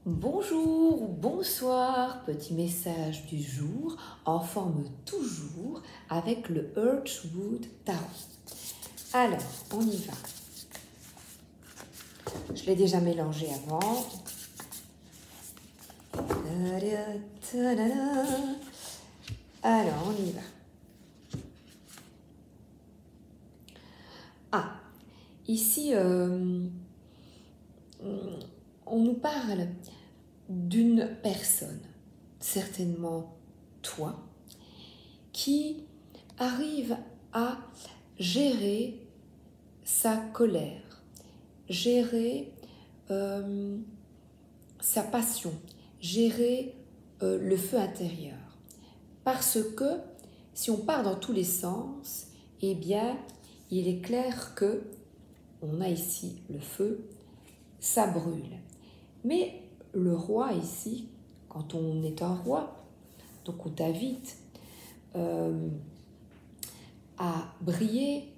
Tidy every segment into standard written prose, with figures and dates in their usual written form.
Bonjour ou bonsoir, petit message du jour en forme toujours avec le Earthwood Tarot. Alors, on y va. Je l'ai déjà mélangé avant. Alors, on y va. Ah, ici, on nous parle d'une personne, certainement toi, qui arrive à gérer sa colère, gérer sa passion, gérer le feu intérieur. Parce que si on part dans tous les sens, eh bien, il est clair que on a ici le feu, ça brûle. Mais le roi ici, quand on est un roi, donc on t'invite à briller,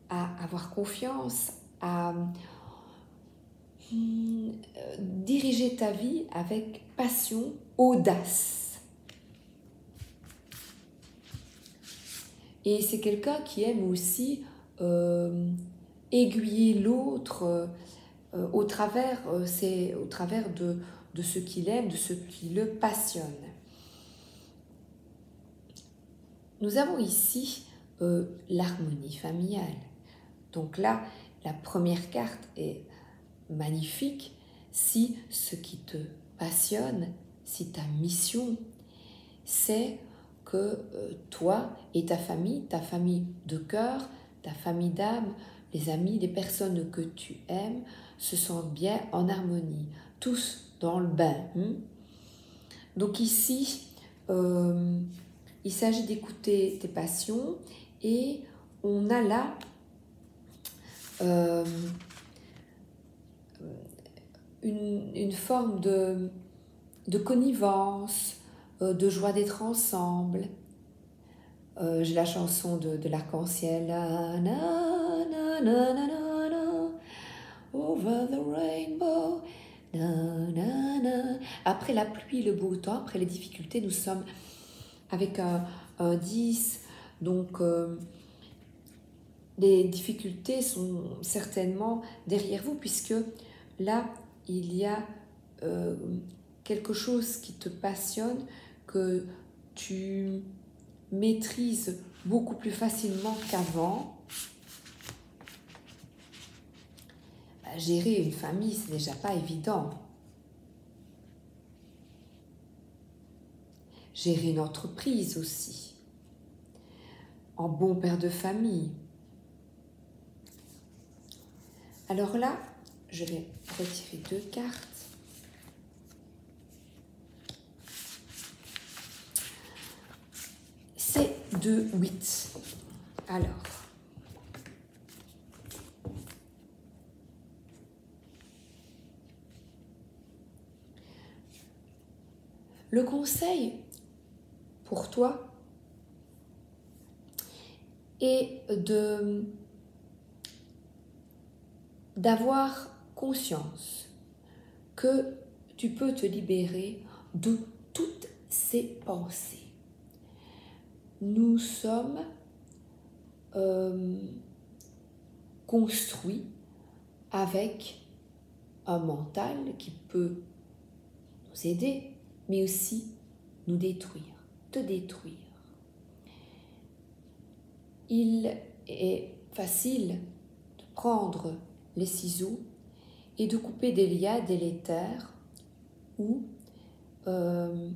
à avoir confiance, à diriger ta vie avec passion, audace. Et c'est quelqu'un qui aime aussi aiguiller l'autre au travers de ce qu'il aime, de ce qui le passionne. Nous avons ici l'harmonie familiale. Donc là, la première carte est magnifique si ce qui te passionne, si ta mission, c'est que toi et ta famille de cœur, ta famille d'âme, les amis, les personnes que tu aimes, se sentent bien en harmonie, tous dans le bain. Donc ici, il s'agit d'écouter tes passions et on a là une forme de connivence, de joie d'être ensemble. J'ai la chanson de l'arc-en-ciel. Over the rainbow. Après la pluie, le beau temps, après les difficultés, nous sommes avec un 10. Donc, les difficultés sont certainement derrière vous, puisque là, il y a quelque chose qui te passionne, que tu maîtrises beaucoup plus facilement qu'avant. Gérer une famille, c'est déjà pas évident. Gérer une entreprise aussi. En bon père de famille. Alors là, je vais retirer 2 cartes. C'est 2-8. Alors. Le conseil pour toi est d'avoir conscience que tu peux te libérer de toutes ces pensées. Nous sommes construits avec un mental qui peut nous aider, mais aussi nous détruire, te détruire. Il est facile de prendre les ciseaux et de couper des liens délétères ou des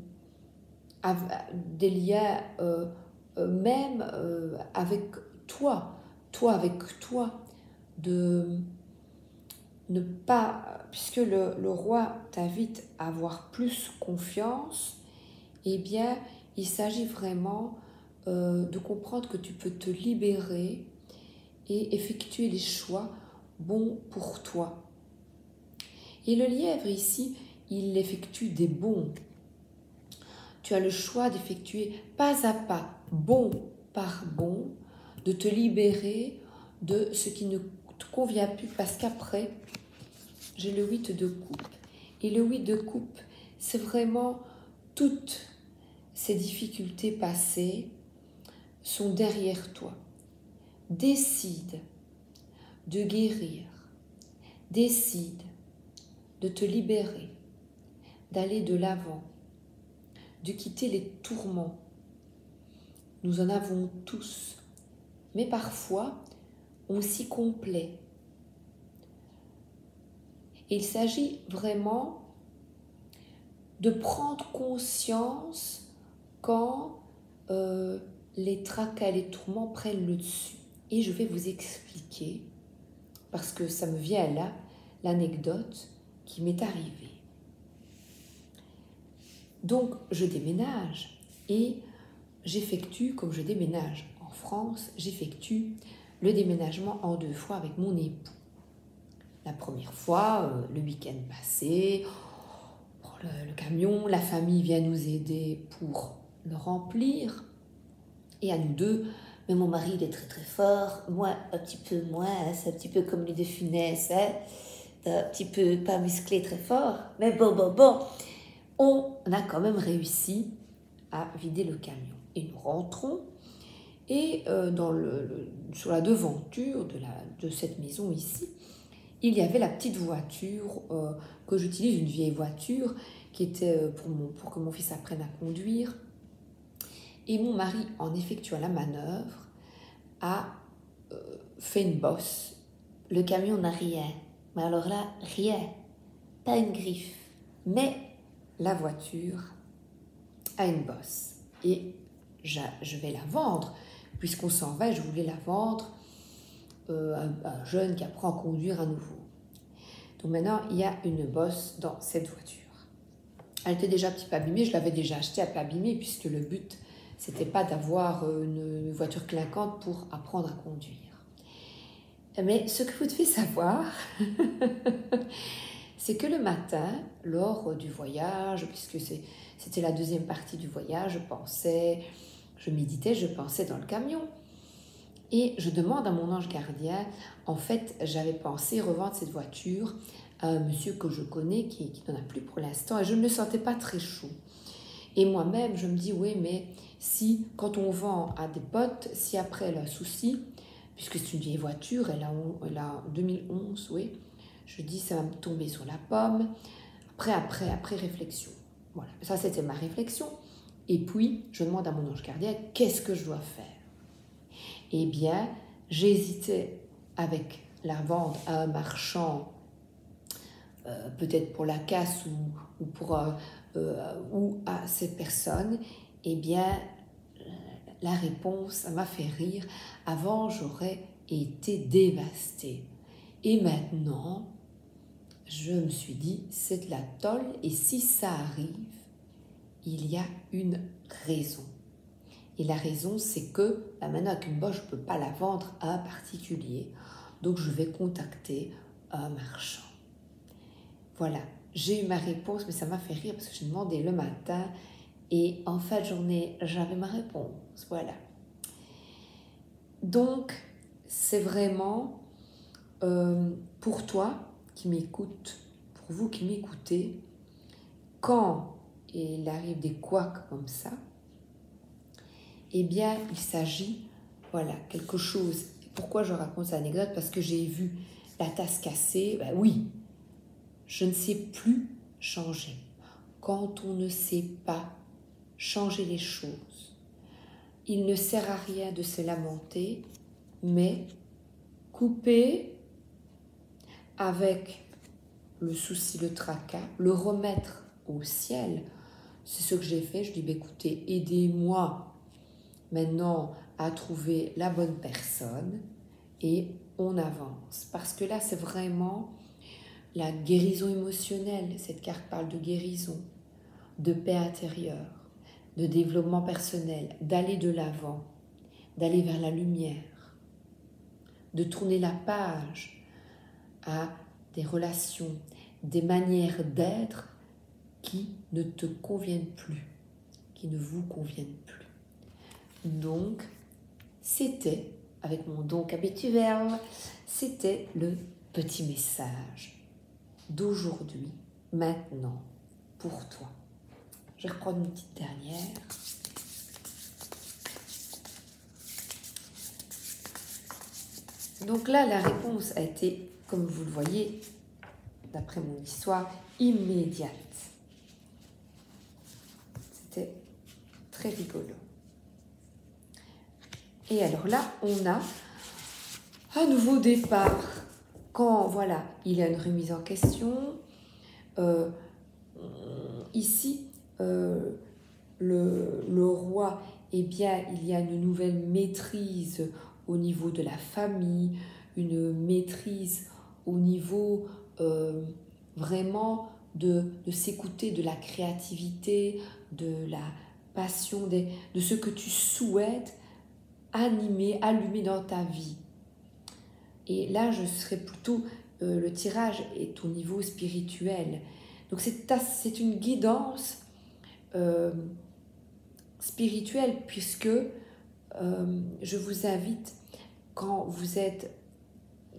liens même avec toi avec toi, de ne pas, puisque le roi t'invite à avoir plus confiance, eh bien, il s'agit vraiment de comprendre que tu peux te libérer et effectuer les choix bons pour toi. Et le lièvre ici, il effectue des bons. Tu as le choix d'effectuer pas à pas, bon par bon, de te libérer de ce qui ne te convient plus, parce qu'après, j'ai le 8 de coupe. Et le 8 de coupe, c'est vraiment toutes ces difficultés passées sont derrière toi. Décide de guérir, décide de te libérer, d'aller de l'avant, de quitter les tourments. Nous en avons tous, mais parfois on s'y complaît. Il s'agit vraiment de prendre conscience quand les tracas, les tourments prennent le dessus. Et je vais vous expliquer, parce que ça me vient là, l'anecdote qui m'est arrivée. Donc, je déménage et j'effectue, comme je déménage en France, j'effectue le déménagement en 2 fois avec mon époux. La première fois, le week-end passé, le camion, la famille vient nous aider pour le remplir. Et à nous deux, mais mon mari il est très très fort, moi un petit peu moins, hein, c'est un petit peu comme les De Funès, hein, un petit peu pas musclé très fort, mais bon, on a quand même réussi à vider le camion. Et nous rentrons, et sur la devanture de cette maison ici, il y avait la petite voiture que j'utilise, une vieille voiture qui était pour que mon fils apprenne à conduire. Et mon mari, en effectuant la manœuvre, a fait une bosse. Le camion n'a rien. Mais alors là, rien. Pas une griffe. Mais la voiture a une bosse. Et je vais la vendre. Puisqu'on s'en va, je voulais la vendre à un jeune qui apprend à conduire à nouveau. Donc maintenant, il y a une bosse dans cette voiture. Elle était déjà un petit peu abîmée. Je l'avais déjà achetée un peu abîmée puisque le but, c'était pas d'avoir une voiture clinquante pour apprendre à conduire. Mais ce que vous devez savoir, c'est que le matin, lors du voyage, puisque c'était la deuxième partie du voyage, je méditais, je pensais dans le camion. Et je demande à mon ange gardien, en fait, j'avais pensé revendre cette voiture à un monsieur que je connais qui n'en a plus pour l'instant et je ne le sentais pas très chaud. Et moi-même, je me dis, oui, mais si, quand on vend à des potes, si après elle a un souci, puisque c'est une vieille voiture, elle a 2011, oui, je dis, ça va me tomber sur la pomme, après réflexion. Voilà, ça c'était ma réflexion. Et puis, je demande à mon ange gardien, qu'est-ce que je dois faire? Eh bien, j'hésitais avec la vente à un marchand, peut-être pour la casse ou à ces personnes. Eh bien, la réponse, ça m'a fait rire. Avant, j'aurais été dévastée. Et maintenant, je me suis dit, c'est de la tôle et si ça arrive, il y a une raison. Et la raison, c'est que maintenant, avec une bosse, je ne peux pas la vendre à un particulier. Donc, je vais contacter un marchand. Voilà, j'ai eu ma réponse, mais ça m'a fait rire parce que j'ai demandé le matin et en fin de journée, j'avais ma réponse. Voilà. Donc, c'est vraiment pour toi qui m'écoutes, pour vous qui m'écoutez, quand il arrive des couacs comme ça, eh bien, il s'agit, voilà, quelque chose. Pourquoi je raconte cette anecdote? Parce que j'ai vu la tasse cassée. Ben oui, je ne sais plus changer. Quand on ne sait pas changer les choses, il ne sert à rien de se lamenter, mais couper avec le souci, le tracas, le remettre au ciel. C'est ce que j'ai fait. Je dis, ben écoutez, aidez-moi maintenant à trouver la bonne personne et on avance. Parce que là, c'est vraiment la guérison émotionnelle. Cette carte parle de guérison, de paix intérieure, de développement personnel, d'aller de l'avant, d'aller vers la lumière, de tourner la page à des relations, des manières d'être qui ne te conviennent plus, qui ne vous conviennent plus. Donc, c'était, avec mon donc habituel, c'était le petit message d'aujourd'hui maintenant pour toi. Je vais reprendre une petite dernière. Donc là, la réponse a été, comme vous le voyez, d'après mon histoire, immédiate. C'était très rigolo. Et alors là, on a un nouveau départ. Quand, voilà, il y a une remise en question. Ici, le roi, eh bien, il y a une nouvelle maîtrise au niveau de la famille, une maîtrise au niveau vraiment de s'écouter, de la créativité, de la passion, de ce que tu souhaites animer, allumer dans ta vie. Et là, je serais plutôt, le tirage est au niveau spirituel. Donc c'est une guidance spirituelle, puisque je vous invite, quand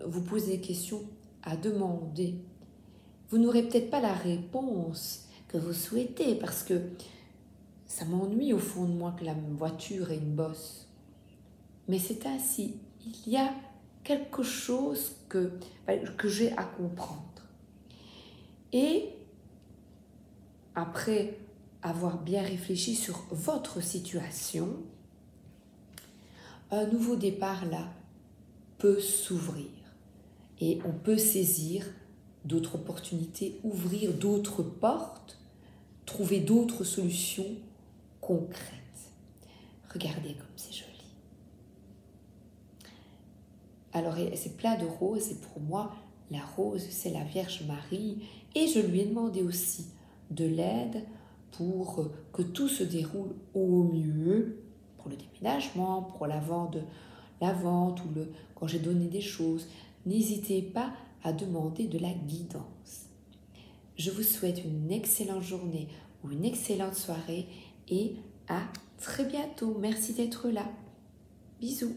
vous posez des questions, à demander. Vous n'aurez peut-être pas la réponse que vous souhaitez, parce que ça m'ennuie au fond de moi que la voiture ait une bosse. Mais c'est ainsi. Il y a quelque chose que j'ai à comprendre. Et après avoir bien réfléchi sur votre situation, un nouveau départ là peut s'ouvrir. Et on peut saisir d'autres opportunités, ouvrir d'autres portes, trouver d'autres solutions concrètes. Regardez comme c'est joli. Alors, c'est plein de roses, et pour moi, la rose, c'est la Vierge Marie. Et je lui ai demandé aussi de l'aide pour que tout se déroule au mieux, pour le déménagement, pour la vente ou quand j'ai donné des choses. N'hésitez pas à demander de la guidance. Je vous souhaite une excellente journée ou une excellente soirée et à très bientôt. Merci d'être là. Bisous.